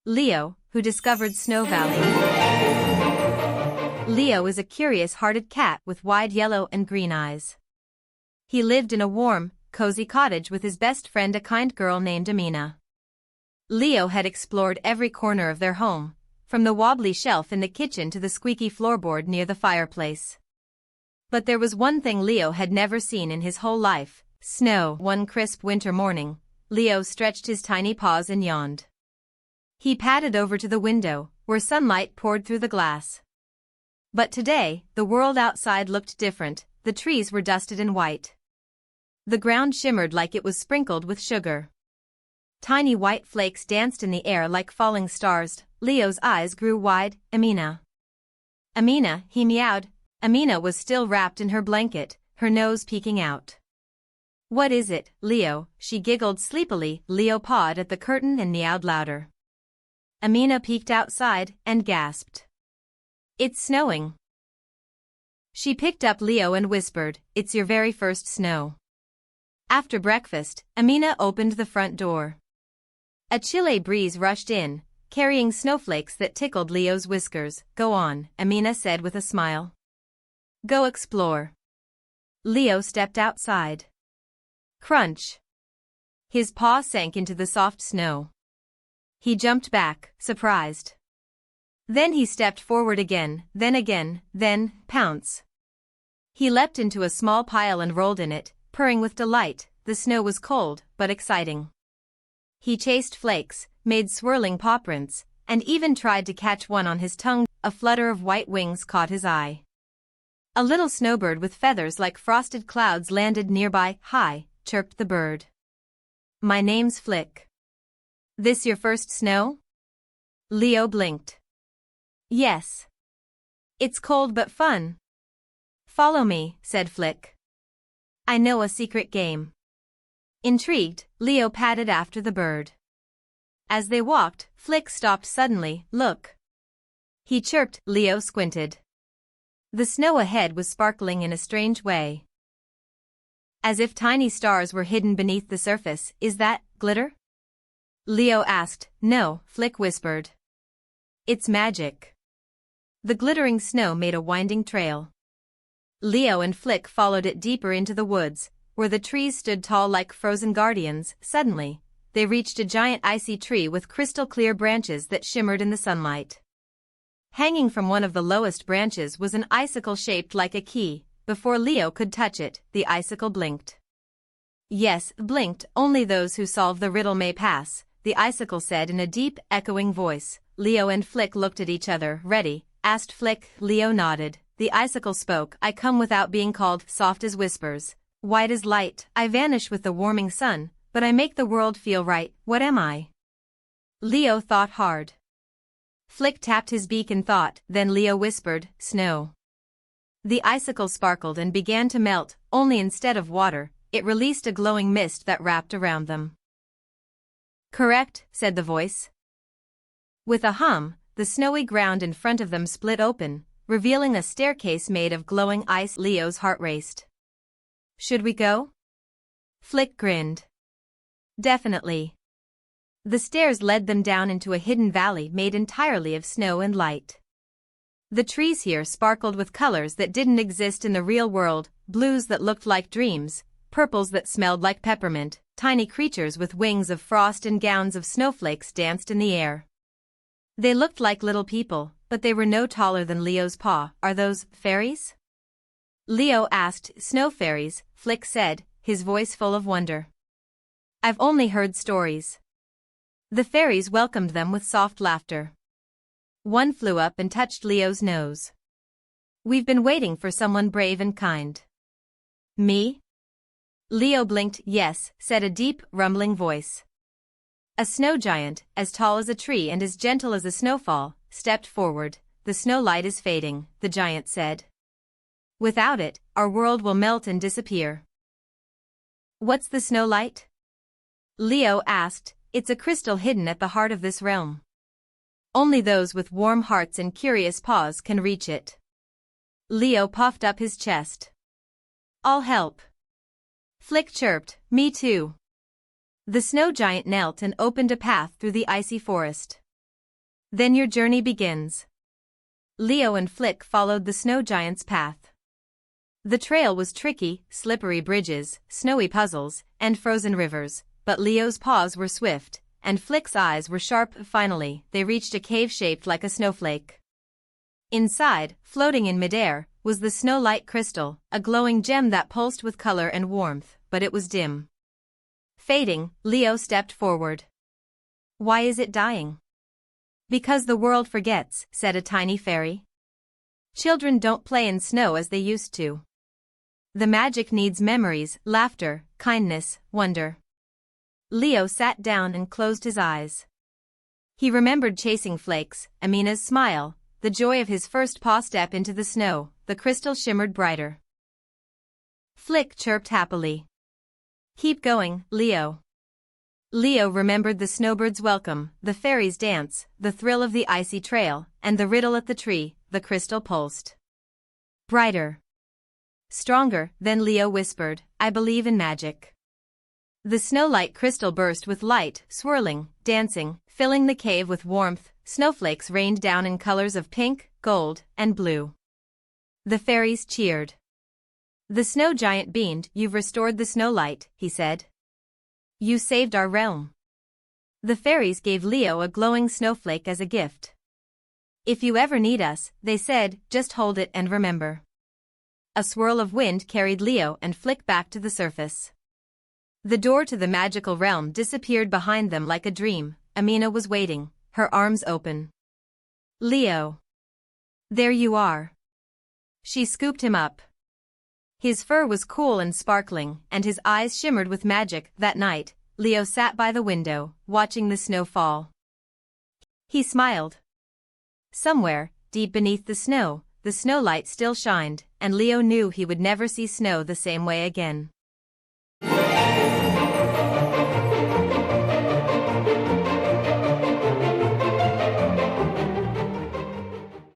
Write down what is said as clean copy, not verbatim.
Leo, who discovered Snow Valley. Leo is a curious-hearted cat with wide yellow and green eyes. He lived in a warm, cozy cottage with his best friend, a kind girl named Amina. Leo had explored every corner of their home, from the wobbly shelf in the kitchen to the squeaky floorboard near the fireplace. But there was one thing Leo had never seen in his whole life: snow. One crisp winter morning, Leo stretched his tiny paws and yawned. He padded over to the window, where sunlight poured through the glass. But today, the world outside looked different. The trees were dusted in white. The ground shimmered like it was sprinkled with sugar. Tiny white flakes danced in the air like falling stars. Leo's eyes grew wide. Amina. Amina, he meowed. Amina was still wrapped in her blanket, her nose peeking out. What is it, Leo? She giggled sleepily. Leo pawed at the curtain and meowed louder. Amina peeked outside and gasped. It's snowing. She picked up Leo and whispered, it's your very first snow. After breakfast, Amina opened the front door. A chilly breeze rushed in, carrying snowflakes that tickled Leo's whiskers. Go on, Amina said with a smile. Go explore. Leo stepped outside. Crunch. His paw sank into the soft snow. He jumped back, surprised. Then he stepped forward again, then, pounce. He leapt into a small pile and rolled in it, purring with delight. The snow was cold, but exciting. He chased flakes, made swirling paw prints, and even tried to catch one on his tongue. A flutter of white wings caught his eye. A little snowbird with feathers like frosted clouds landed nearby. Hi, chirped the bird. My name's Flick. This your first snow? Leo blinked. Yes. It's cold but fun. Follow me, said Flick. I know a secret game. Intrigued, Leo padded after the bird. As they walked, Flick stopped suddenly. Look. He chirped. Leo squinted. The snow ahead was sparkling in a strange way. As if tiny stars were hidden beneath the surface. Is that glitter? Leo asked. No, Flick whispered. It's magic. The glittering snow made a winding trail. Leo and Flick followed it deeper into the woods, where the trees stood tall like frozen guardians. Suddenly, they reached a giant icy tree with crystal-clear branches that shimmered in the sunlight. Hanging from one of the lowest branches was an icicle shaped like a key. Before Leo could touch it, the icicle blinked. Yes, blinked. Only those who solve the riddle may pass, the icicle said in a deep, echoing voice. Leo and Flick looked at each other. Ready? Asked Flick. Leo nodded. The icicle spoke. I come without being called, soft as whispers, white as light. I vanish with the warming sun, but I make the world feel right. What am I? Leo thought hard. Flick tapped his beak in thought. Then Leo whispered, snow. The icicle sparkled and began to melt, only instead of water, it released a glowing mist that wrapped around them. Correct, said the voice. With a hum, the snowy ground in front of them split open, revealing a staircase made of glowing ice. Leo's heart raced. Should we go? Flick grinned. Definitely. The stairs led them down into a hidden valley made entirely of snow and light. The trees here sparkled with colors that didn't exist in the real world, blues that looked like dreams, purples that smelled like peppermint. Tiny creatures with wings of frost and gowns of snowflakes danced in the air. They looked like little people, but they were no taller than Leo's paw. Are those fairies? Leo asked. Snow fairies, Flick said, his voice full of wonder. I've only heard stories. The fairies welcomed them with soft laughter. One flew up and touched Leo's nose. We've been waiting for someone brave and kind. Me? Leo blinked. Yes, said a deep, rumbling voice. A snow giant, as tall as a tree and as gentle as a snowfall, stepped forward. The snow light is fading, the giant said. Without it, our world will melt and disappear. What's the snow light? Leo asked. It's a crystal hidden at the heart of this realm. Only those with warm hearts and curious paws can reach it. Leo puffed up his chest. I'll help. Flick chirped. Me too. The snow giant knelt and opened a path through the icy forest. Then your journey begins. Leo and Flick followed the snow giant's path. The trail was tricky, slippery bridges, snowy puzzles, and frozen rivers, but Leo's paws were swift, and Flick's eyes were sharp. Finally, they reached a cave shaped like a snowflake. Inside, floating in midair, was the snow-light crystal, a glowing gem that pulsed with color and warmth, but it was dim. Fading, Leo stepped forward. Why is it dying? Because the world forgets, said a tiny fairy. Children don't play in snow as they used to. The magic needs memories, laughter, kindness, wonder. Leo sat down and closed his eyes. He remembered chasing flakes, Amina's smile, the joy of his first paw step into the snow. The crystal shimmered brighter. Flick chirped happily. Keep going, Leo. Leo remembered the snowbird's welcome, the fairies' dance, the thrill of the icy trail, and the riddle at the tree. The crystal pulsed. Brighter. Stronger. Then Leo whispered, I believe in magic. The snow-light crystal burst with light, swirling, dancing, filling the cave with warmth. Snowflakes rained down in colors of pink, gold, and blue. The fairies cheered. The snow giant beamed. You've restored the snowlight, he said. You saved our realm. The fairies gave Leo a glowing snowflake as a gift. If you ever need us, they said, just hold it and remember. A swirl of wind carried Leo and Flick back to the surface. The door to the magical realm disappeared behind them like a dream. Amina was waiting, her arms open. Leo. There you are. She scooped him up. His fur was cool and sparkling, and his eyes shimmered with magic. That night, Leo sat by the window, watching the snow fall. He smiled. Somewhere, deep beneath the snowlight still shined, and Leo knew he would never see snow the same way again.